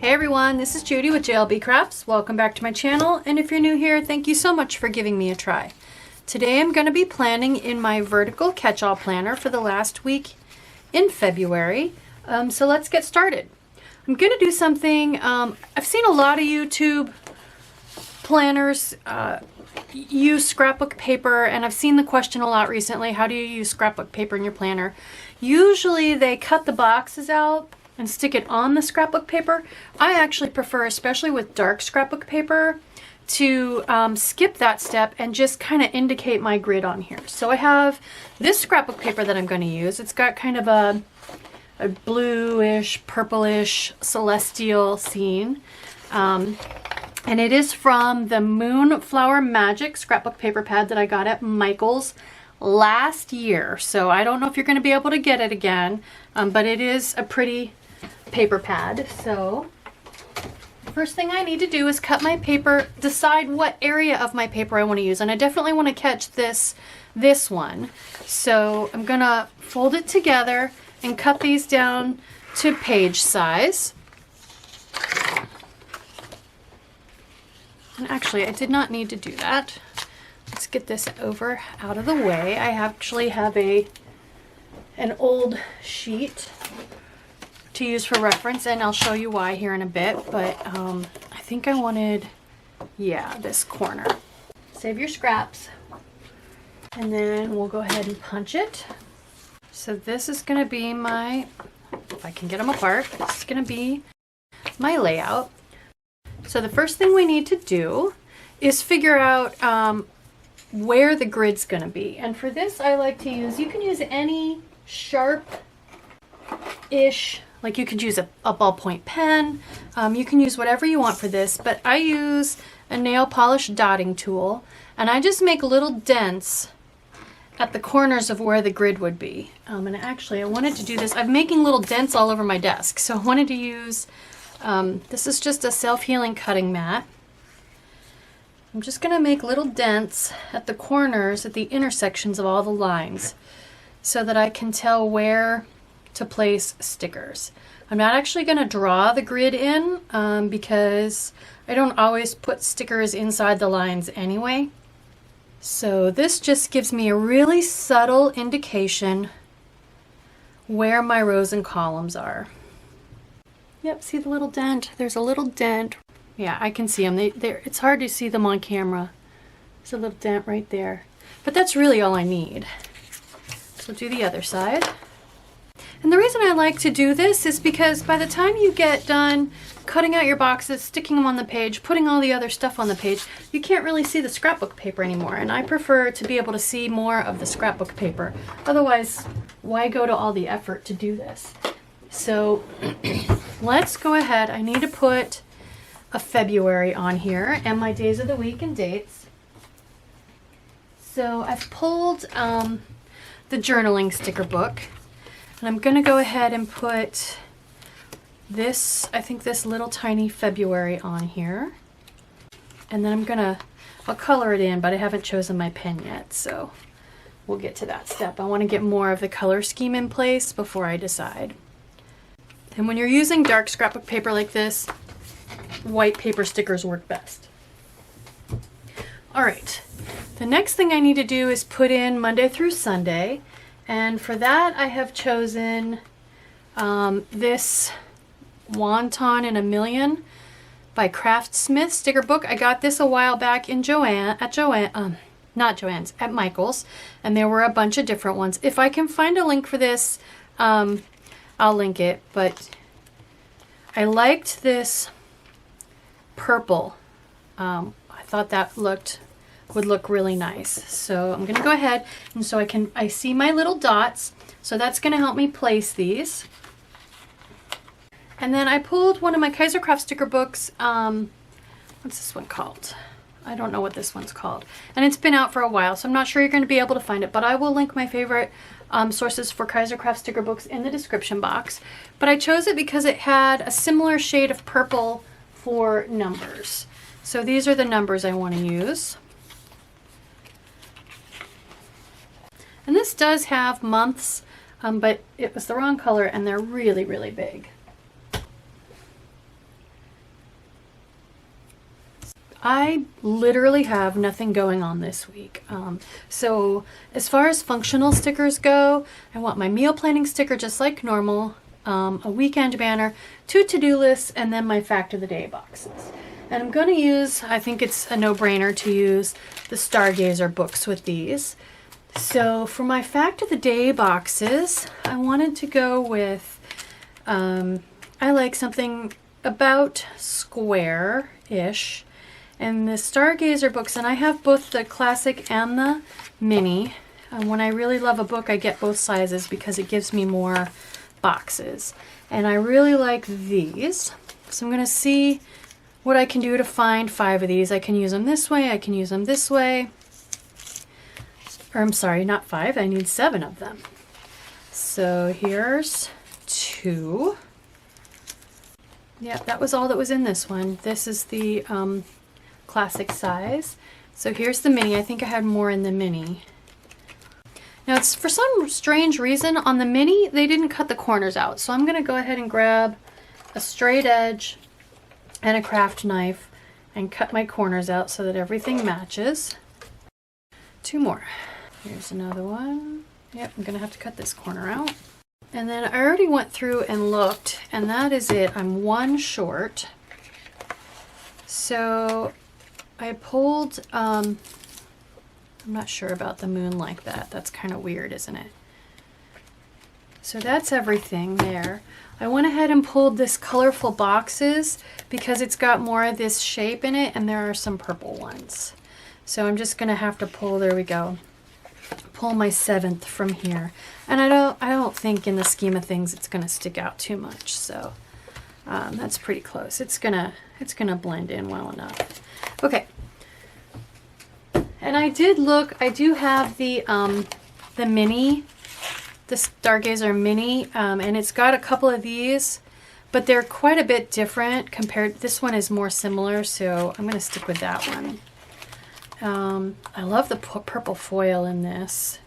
Hey everyone, this is Judi with JLBCrafts. Welcome back to my channel, and if you're new here, thank you so much for giving me a try. Today I'm going to be planning in my vertical catch-all planner for the last week in February. So let's get started. I'm going to do something, I've seen a lot of YouTube planners use scrapbook paper, and I've seen the question a lot recently, how do you use scrapbook paper in your planner? Usually they cut the boxes out and stick it on the scrapbook paper. I actually prefer, especially with dark scrapbook paper, to skip that step and just kind of indicate my grid on here. So I have this scrapbook paper that I'm going to use. It's got kind of a bluish, purplish, celestial scene. And it is from the Moonflower Magic scrapbook paper pad that I got at Michael's last year. So I don't know if you're going to be able to get it again, but it is a pretty paper pad. So first thing I need to do is cut my paper, decide what area of my paper I want to use, and I definitely want to catch this one. So I'm gonna fold it together and cut these down to page size. And actually, I did not need to do that. Let's get this out of the way. I actually have an old sheet to use for reference, and I'll show you why here in a bit, but I think I wanted, yeah, this corner. Save your scraps, and then we'll go ahead and punch it. So this is going to be my, if I can get them apart, this is going to be my layout. So the first thing we need to do is figure out where the grid's going to be, and for this I like to use, you can use any sharp-ish, like you could use a ballpoint pen, you can use whatever you want for this, but I use a nail polish dotting tool, and I just make little dents at the corners of where the grid would be. And actually I wanted to do this, I'm making little dents all over my desk, so I wanted to use, this is just a self-healing cutting mat. I'm just going to make little dents at the corners, at the intersections of all the lines, so that I can tell where to place stickers. I'm not actually going to draw the grid in because I don't always put stickers inside the lines anyway. So this just gives me a really subtle indication where my rows and columns are. Yep, see the little dent? There's a little dent. Yeah, I can see them. It's hard to see them on camera. There's a little dent right there. But that's really all I need. So do the other side. And the reason I like to do this is because by the time you get done cutting out your boxes, sticking them on the page, putting all the other stuff on the page, you can't really see the scrapbook paper anymore. And I prefer to be able to see more of the scrapbook paper. Otherwise, why go to all the effort to do this? So let's go ahead. I need to put a February on here and my days of the week and dates. So I've pulled the journaling sticker book. And I'm going to go ahead and put this, I think this little tiny February on here. And then I'll color it in, but I haven't chosen my pen yet, so we'll get to that step. I want to get more of the color scheme in place before I decide. And when you're using dark scrapbook paper like this, white paper stickers work best. All right, the next thing I need to do is put in Monday through Sunday. And for that, I have chosen this Wonton in a Million by Craftsmith sticker book. I got this a while back in at Michael's, and there were a bunch of different ones. If I can find a link for this, I'll link it, but I liked this purple. I thought that would look really nice. So I'm gonna go ahead, and so I see my little dots, so that's gonna help me place these. And then I pulled one of my KaiserCraft sticker books. What's this one called? I don't know what this one's called. And it's been out for a while, so I'm not sure you're gonna be able to find it, but I will link my favorite sources for KaiserCraft sticker books in the description box. But I chose it because it had a similar shade of purple for numbers. So these are the numbers I want to use. And this does have months, but it was the wrong color, and they're really, really big. I literally have nothing going on this week. So as far as functional stickers go, I want my meal planning sticker just like normal, a weekend banner, 2 to-do lists, and then my fact of the day boxes. And I'm going to use, I think it's a no-brainer to use the Stargazer books with these. So for my fact of the day boxes, I wanted to go with, I like something about square-ish. And the Stargazer books, and I have both the classic and the mini. When I really love a book, I get both sizes because it gives me more boxes. And I really like these. So I'm going to see what I can do to find 5 of these. I can use them this way, I can use them this way. Or I'm sorry, not 5, I need 7 of them. So here's 2. Yeah, that was all that was in this one. This is the classic size. So here's the mini. I think I had more in the mini. Now it's for some strange reason on the mini they didn't cut the corners out. So I'm going to go ahead and grab a straight edge and a craft knife and cut my corners out so that everything matches. 2 more. Here's another one. Yep, I'm going to have to cut this corner out. And then I already went through and looked, and that is it. I'm 1 short. So I pulled, I'm not sure about the moon like that. That's kind of weird, isn't it? So that's everything there. I went ahead and pulled this colorful boxes because it's got more of this shape in it, and there are some purple ones. So I'm just gonna have to pull, there we go, pull my 7th from here. And I don't think in the scheme of things it's gonna stick out too much. So that's pretty close. It's gonna blend in well enough. Okay, and I did look, I do have the mini, the Stargazer mini, and it's got a couple of these, but they're quite a bit different compared, this one is more similar, so I'm going to stick with that one. I love the purple foil in this.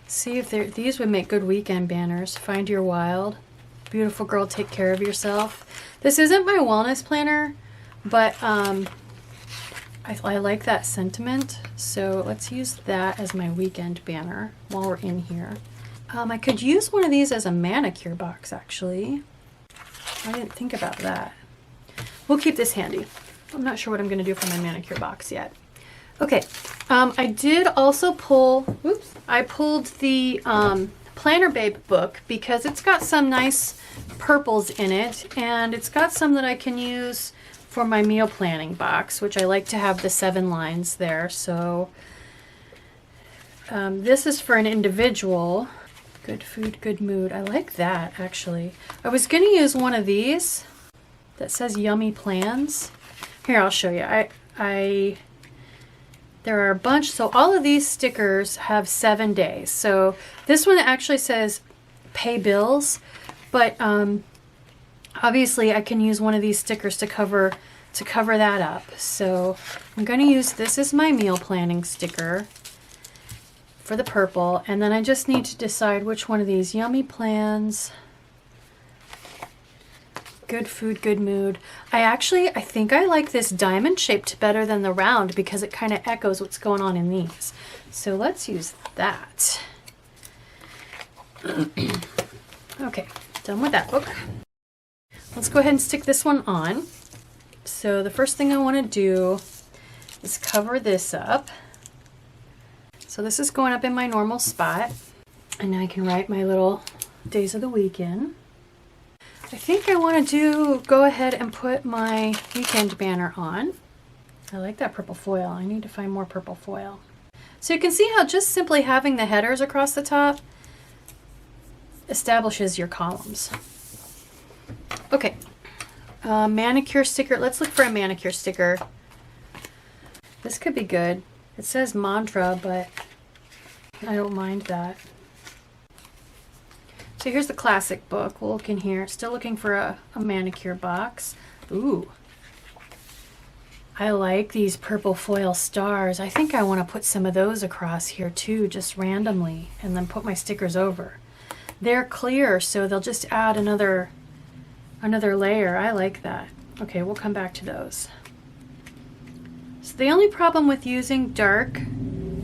See if these would make good weekend banners. Find your wild. Beautiful girl, take care of yourself. This isn't my wellness planner, but I like that sentiment, so let's use that as my weekend banner while we're in here. I could use one of these as a manicure box, actually. I didn't think about that. We'll keep this handy. I'm not sure what I'm going to do for my manicure box yet. Okay, I did also pull, I pulled the Planner Babe book because it's got some nice purples in it, and it's got some that I can use for my meal planning box, which I like to have the 7 lines there. So this is for an individual. Good food, good mood. I like that, actually. I was going to use one of these that says yummy plans. Here, I'll show you. There are a bunch. So all of these stickers have 7 days. So this one actually says pay bills, but obviously I can use one of these stickers to cover that up. So I'm going to use this as my meal planning sticker for the purple, and then I just need to decide which one of these yummy plans, good food, good mood. I think I like this diamond shaped better than the round because it kind of echoes what's going on in these. So let's use that. Okay, done with that book. Let's go ahead and stick this one on. So the first thing I want to do is cover this up. So this is going up in my normal spot, and now I can write my little days of the week in. I think I want to go ahead and put my weekend banner on. I like that purple foil. I need to find more purple foil. So you can see how just simply having the headers across the top establishes your columns. Okay, manicure sticker. Let's look for a manicure sticker. This could be good. It says mantra, but I don't mind that. So here's the classic book. We'll look in here. Still looking for a manicure box. Ooh. I like these purple foil stars. I think I want to put some of those across here too, just randomly, and then put my stickers over. They're clear, so they'll just add another layer. I like that. Okay, we'll come back to those. So the only problem with using dark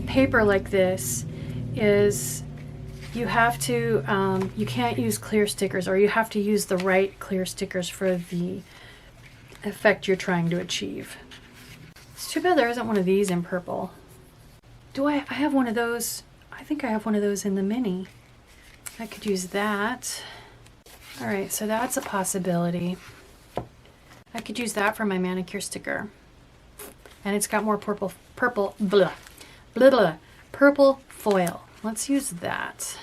paper like this is you have to, you can't use clear stickers, or you have to use the right clear stickers for the effect you're trying to achieve. It's too bad there isn't one of these in purple. Do I have one of those? I think I have one of those in the mini. I could use that. All right, so that's a possibility. I could use that for my manicure sticker. And it's got more purple foil. Let's use that.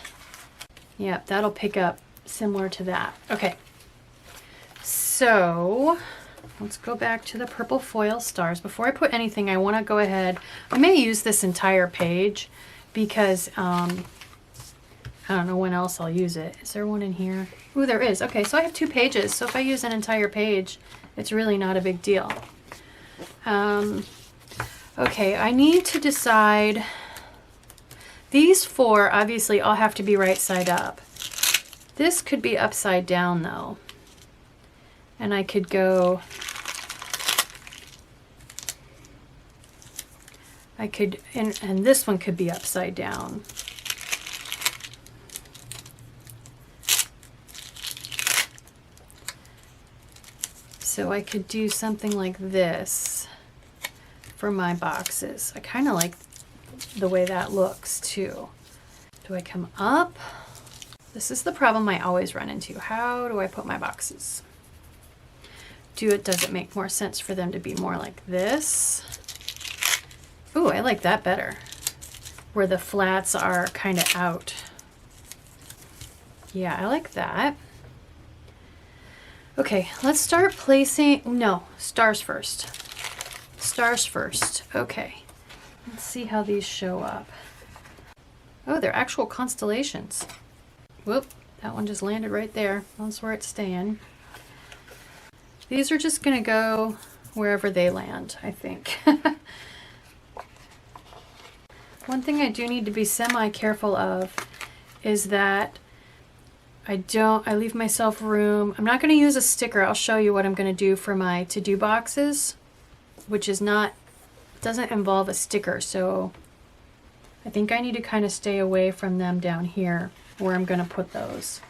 Yep, that'll pick up similar to that. Okay, so let's go back to the purple foil stars. Before I put anything, I want to go ahead. I may use this entire page because I don't know when else I'll use it. Is there one in here? Ooh, there is. Okay, so I have 2 pages. So if I use an entire page, it's really not a big deal. Okay, I need to decide. These 4, obviously, all have to be right side up. This could be upside down, though. And I could go... I could, and this one could be upside down. So I could do something like this for my boxes. I kind of like the way that looks too. Do I come up? This is the problem I always run into. How do I put my boxes? Does it make more sense for them to be more like this? Ooh, I like that better, where the flats are kind of out. Yeah, I like that. Okay, let's start placing, no, stars first. Stars first. Okay, let's see how these show up. Oh, they're actual constellations. Whoop, that one just landed right there. That's where it's staying. These are just gonna go wherever they land, I think. One thing I do need to be semi-careful of is that I leave myself room. I'm not going to use a sticker. I'll show you what I'm going to do for my to-do boxes, which is not, doesn't involve a sticker. So I think I need to kind of stay away from them down here where I'm going to put those.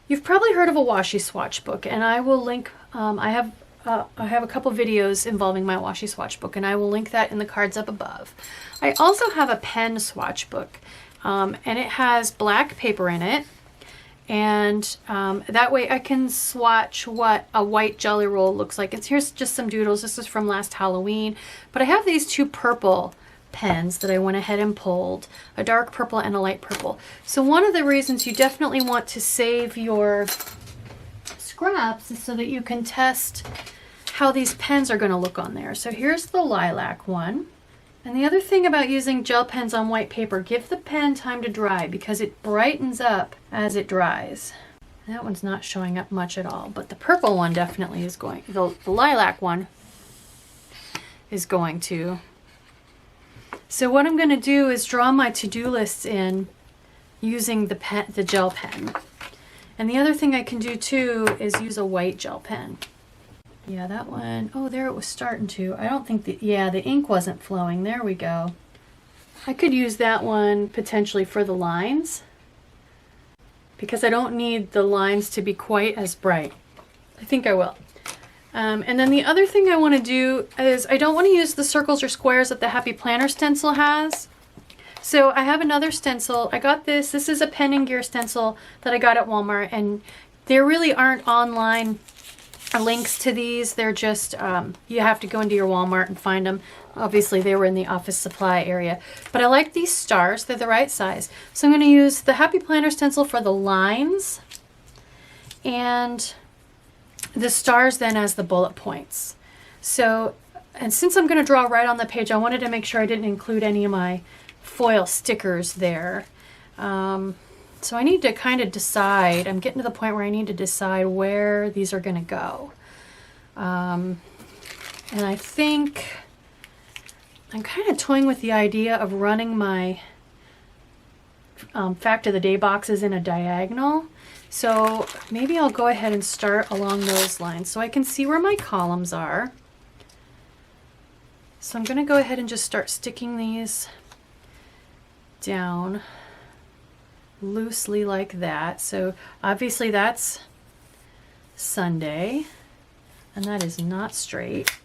You've probably heard of a washi swatch book, and I will link, I have a couple videos involving my washi swatch book, and I will link that in the cards up above. I also have a pen swatch book, and it has black paper in it, and that way I can swatch what a white jelly roll looks like. Here's just some doodles. This is from last Halloween, but I have these 2 purple pens that I went ahead and pulled, a dark purple and a light purple. So one of the reasons you definitely want to save your scraps is so that you can test how these pens are going to look on there. So here's the lilac one. And the other thing about using gel pens on white paper, give the pen time to dry because it brightens up as it dries. That one's not showing up much at all, but the purple one definitely is going, the lilac one is going to. So what I'm going to do is draw my to-do lists in using the gel pen. And the other thing I can do too is use a white gel pen. Yeah, that one, oh, there it was starting to. I don't think the ink wasn't flowing. There we go. I could use that one potentially for the lines because I don't need the lines to be quite as bright. I think I will. And then the other thing I want to do is I don't want to use the circles or squares that the Happy Planner stencil has. So I have another stencil. I got this. This is a pen and gear stencil that I got at Walmart, and there really aren't online links to these. They're just, you have to go into your Walmart and find them. Obviously they were in the office supply area, but I like these stars. They're the right size. So I'm going to use the Happy Planner stencil for the lines and the stars then as the bullet points. So, and since I'm going to draw right on the page, I wanted to make sure I didn't include any of my foil stickers there. So I need to kind of decide, I'm getting to the point where I need to decide where these are going to go. And I think I'm kind of toying with the idea of running my Fact of the Day boxes in a diagonal. So maybe I'll go ahead and start along those lines so I can see where my columns are. So I'm going to go ahead and just start sticking these down loosely like that. So obviously that's Sunday, and that is not straight.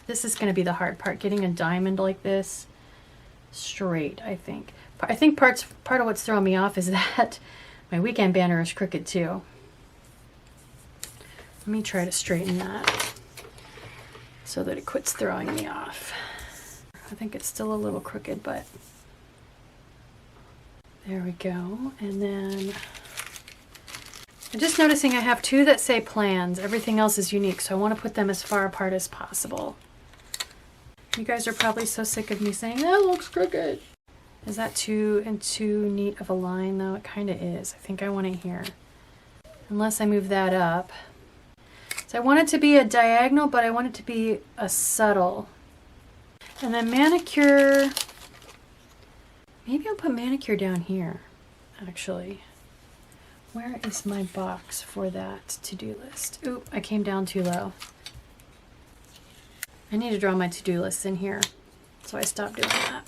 This is going to be the hard part, getting a diamond like this straight, I think. I think part of what's throwing me off is that my weekend banner is crooked too. Let me try to straighten that so that it quits throwing me off. I think it's still a little crooked, but there we go. And then I'm just noticing I have two that say plans. Everything else is unique, so I want to put them as far apart as possible. You guys are probably so sick of me saying, that looks crooked. Is that too neat of a line though? It kind of is. I think I want it here. Unless I move that up. So I want it to be a diagonal, but I want it to be a subtle. And then manicure, maybe I'll put manicure down here, actually. Where is my box for that to-do list? Oop, I came down too low. I need to draw my to-do list in here, so I stopped doing that.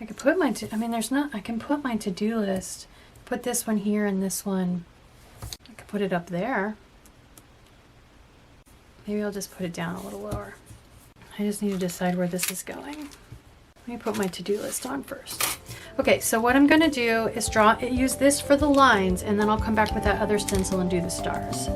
I could put my, I can put my to-do list, put this one here and this one, I could put it up there. Maybe I'll just put it down a little lower. I just need to decide where this is going. Let me put my to-do list on first. Okay, so what I'm gonna do is use this for the lines, and then I'll come back with that other stencil and do the stars.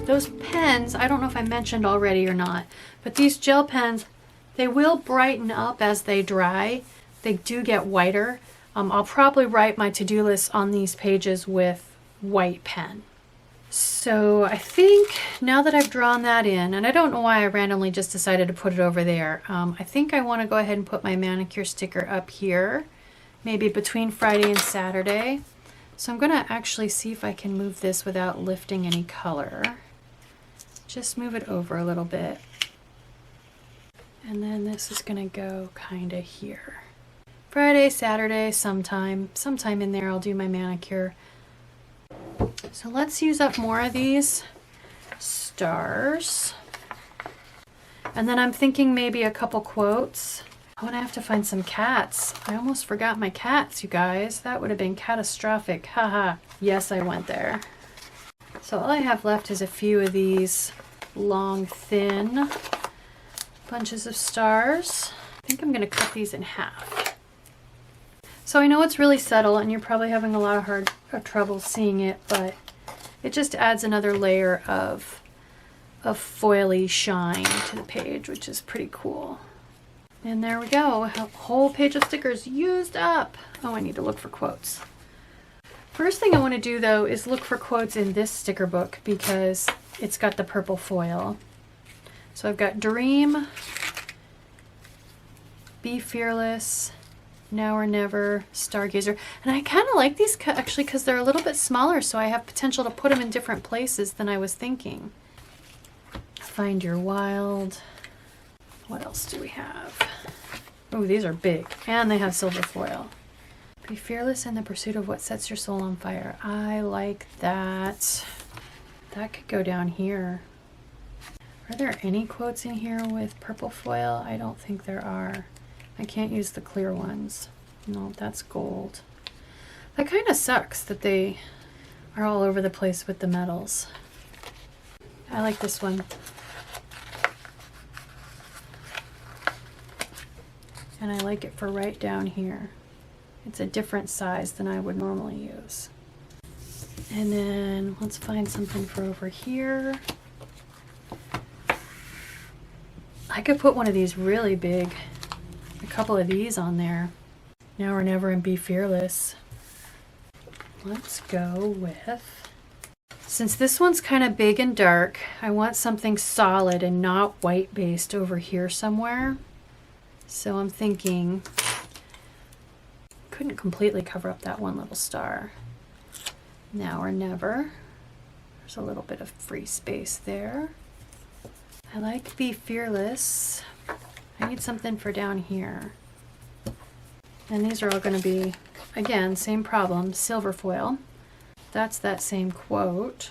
Those pens, I don't know if I mentioned already or not, but these gel pens, they will brighten up as they dry. They do get whiter. I'll probably write my to-do list on these pages with white pen. So I think now that I've drawn that in, and I don't know why I randomly just decided to put it over there, I think I want to go ahead and put my manicure sticker up here, maybe between Friday and Saturday. So I'm going to actually see if I can move this without lifting any color. Just move it over a little bit. And then this is going to go kind of here. Friday, Saturday, sometime in there I'll do my manicure. So let's use up more of these stars. And then I'm thinking maybe a couple quotes. Oh, and I have to find some cats. I almost forgot my cats, you guys. That would have been catastrophic. Haha. Yes, I went there. So all I have left is a few of these long, thin bunches of stars. I think I'm going to cut these in half. So I know it's really subtle and you're probably having a lot of trouble seeing it, but it just adds another layer of foily shine to the page, which is pretty cool. And there we go, a whole page of stickers used up. Oh, I need to look for quotes. First thing I want to do though is look for quotes in this sticker book because it's got the purple foil. So I've got Dream, Be Fearless, Now or Never, Stargazer. And I kind of like these actually because they're a little bit smaller, so I have potential to put them in different places than I was thinking. Find Your Wild. What else do we have? Oh, these are big. And they have silver foil. Be fearless in the pursuit of what sets your soul on fire. I like that. That could go down here. Are there any quotes in here with purple foil? I don't think there are. I can't use the clear ones. No, that's gold. That kind of sucks that they are all over the place with the metals. I like this one. And I like it for right down here. It's a different size than I would normally use. And then let's find something for over here. I could put one of these really big, a couple of these on there. Now or Never and Be Fearless. Let's go with Since this one's kind of big and dark, I want something solid and not white based over here somewhere. So I'm thinking, couldn't completely cover up that one little star. Now or never. There's a little bit of free space there. I like Be Fearless. I need something for down here. And these are all going to be, again, same problem, silver foil. That's that same quote.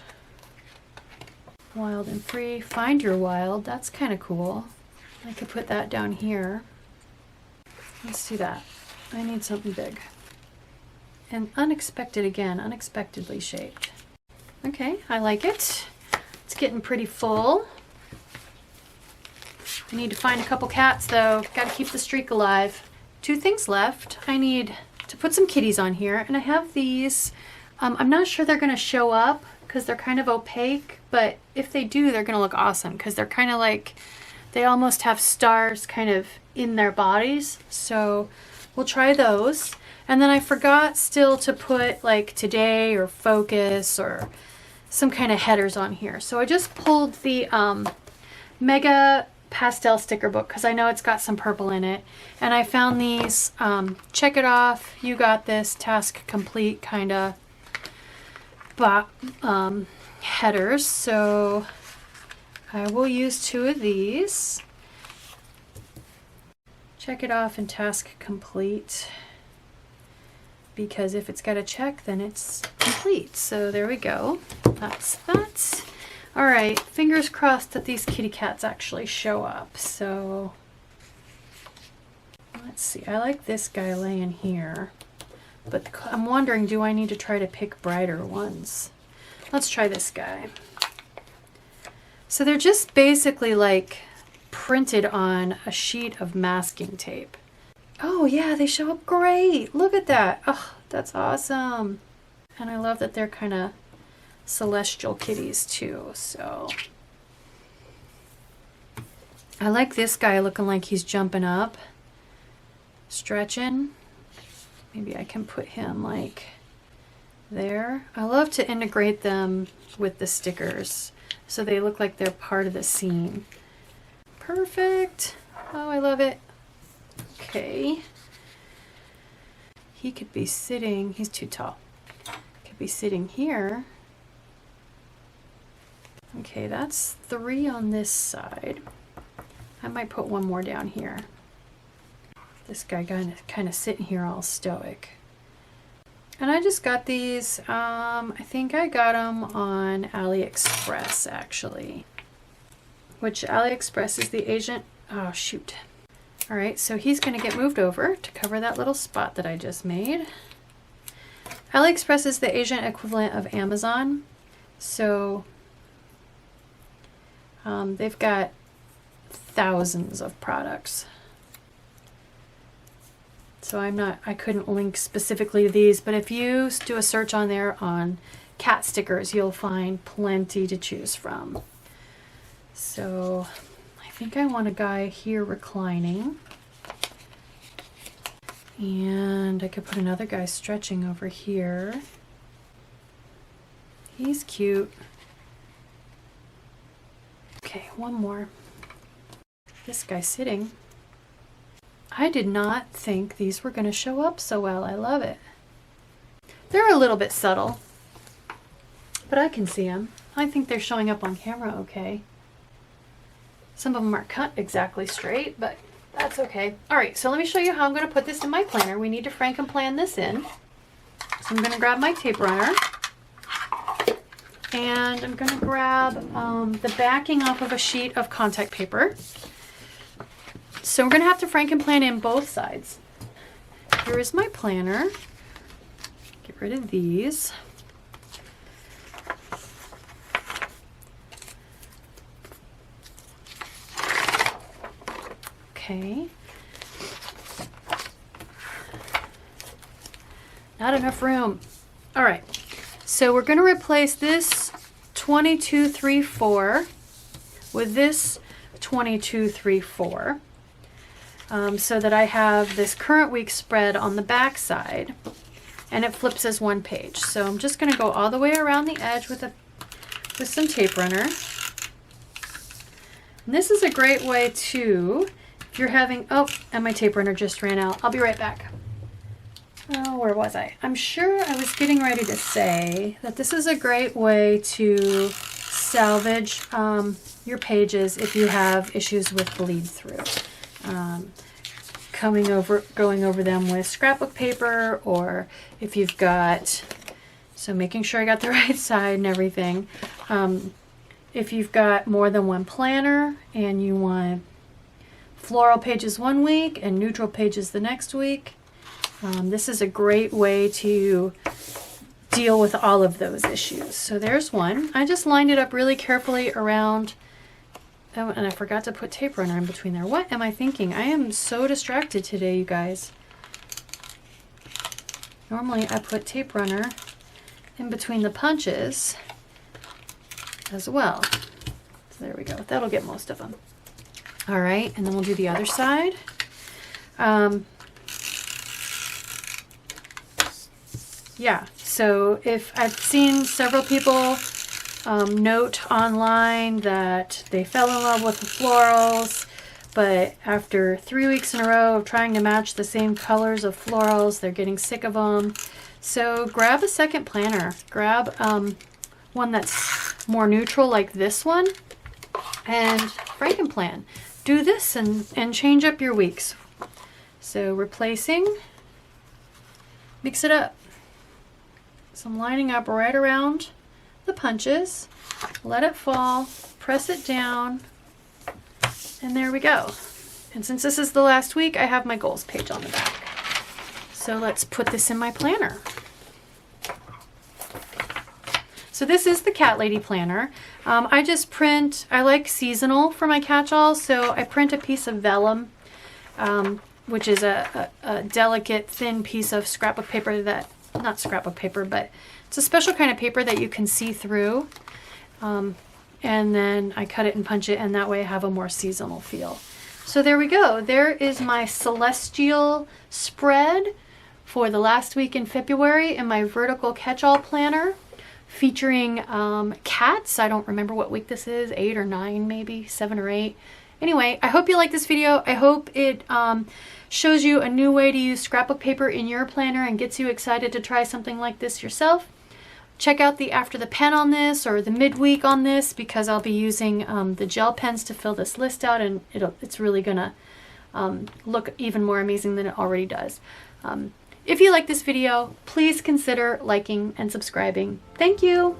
Wild and free, find your wild. That's kind of cool. I could put that down here. Let's do that. I need something big. And unexpected again, unexpectedly shaped. Okay, I like it. It's getting pretty full. I need to find a couple cats though. Gotta keep the streak alive. 2 things left. I need to put some kitties on here, and I have these. I'm not sure they're gonna show up because they're kind of opaque, but if they do, they're gonna look awesome because they're kind of like, they almost have stars kind of in their bodies. So we'll try those. And then I forgot still to put like today or focus or some kind of headers on here. So I just pulled the Mega Pastel sticker book because I know it's got some purple in it. And I found these check it off, you got this, task complete kind of headers. So I will use 2 of these. Check it off and task complete. Because if it's got a check, then it's complete. So there we go. That's that. All right, fingers crossed that these kitty cats actually show up. So let's see. I like this guy laying here, but I'm wondering, do I need to try to pick brighter ones? Let's try this guy. So they're just basically like printed on a sheet of masking tape. Oh yeah, they show up great. Look at that. Oh, that's awesome. And I love that they're kind of celestial kitties too. So I like this guy looking like he's jumping up, stretching. Maybe I can put him like there. I love to integrate them with the stickers so they look like they're part of the scene. Perfect. Oh, I love it. Okay. He could be sitting, he's too tall. Could be sitting here. Okay, that's 3 on this side. I might put 1 more down here. This guy kind of sitting here all stoic. And I just got these, I think I got them on AliExpress actually. Which AliExpress is the agent, oh shoot. All right, so he's gonna get moved over to cover that little spot that I just made. AliExpress is the Asian equivalent of Amazon. So they've got thousands of products. So I couldn't link specifically to these, but if you do a search on there on cat stickers, you'll find plenty to choose from. So I think I want a guy here reclining. And I could put another guy stretching over here. He's cute. Okay, 1 more. This guy sitting. I did not think these were going to show up so well. I love it. They're a little bit subtle, but I can see them. I think they're showing up on camera okay. Some of them aren't cut exactly straight, but that's okay. All right, so let me show you how I'm going to put this in my planner. We need to frankenplan this in. So I'm going to grab my tape runner, and I'm going to grab the backing off of a sheet of contact paper. So we're going to have to frankenplan in both sides. Here is my planner. Get rid of these. Okay. Not enough room. All right. So we're going to replace this 2234 with this 2234 so that I have this current week spread on the back side and it flips as 1 page. So I'm just going to go all the way around the edge with a with some tape runner. And this is a great way to, if you're having, oh, and my tape runner just ran out. I'll be right back. Oh, where was I? I'm sure I was getting ready to say that this is a great way to salvage your pages if you have issues with bleed through. Going over them with scrapbook paper, or if you've got, so making sure I got the right side and everything. If you've got more than one planner and you want floral pages one week and neutral pages the next week, this is a great way to deal with all of those issues. So there's one. I just lined it up really carefully around, oh, and I forgot to put tape runner in between there. What am I thinking? I am so distracted today, you guys. Normally I put tape runner in between the punches as well. So there we go. That'll get most of them. All right, and then we'll do the other side. Yeah, so if I've seen several people note online that they fell in love with the florals, but after 3 weeks in a row of trying to match the same colors of florals, they're getting sick of them. So grab a second planner. Grab one that's more neutral like this one, and frankenplan. Do this and change up your weeks. So replacing, mix it up. So I'm lining up right around the punches, let it fall, press it down, and there we go. And since this is the last week, I have my goals page on the back. So let's put this in my planner. So this is the Cat Lady planner. I just print, I like seasonal for my catch-all, so I print a piece of vellum, which is a delicate, thin piece of scrapbook paper that, not scrapbook paper, but it's a special kind of paper that you can see through. And then I cut it and punch it, and that way I have a more seasonal feel. So there we go. There is my celestial spread for the last week in February in my vertical catch-all planner, featuring cats. I don't remember what week this is, 8 or 9 maybe, 7 or 8. Anyway, I hope you like this video. I hope it shows you a new way to use scrapbook paper in your planner and gets you excited to try something like this yourself. Check out the after the pen on this, or the midweek on this, because I'll be using the gel pens to fill this list out, and it's really gonna look even more amazing than it already does. If you like this video, please consider liking and subscribing. Thank you.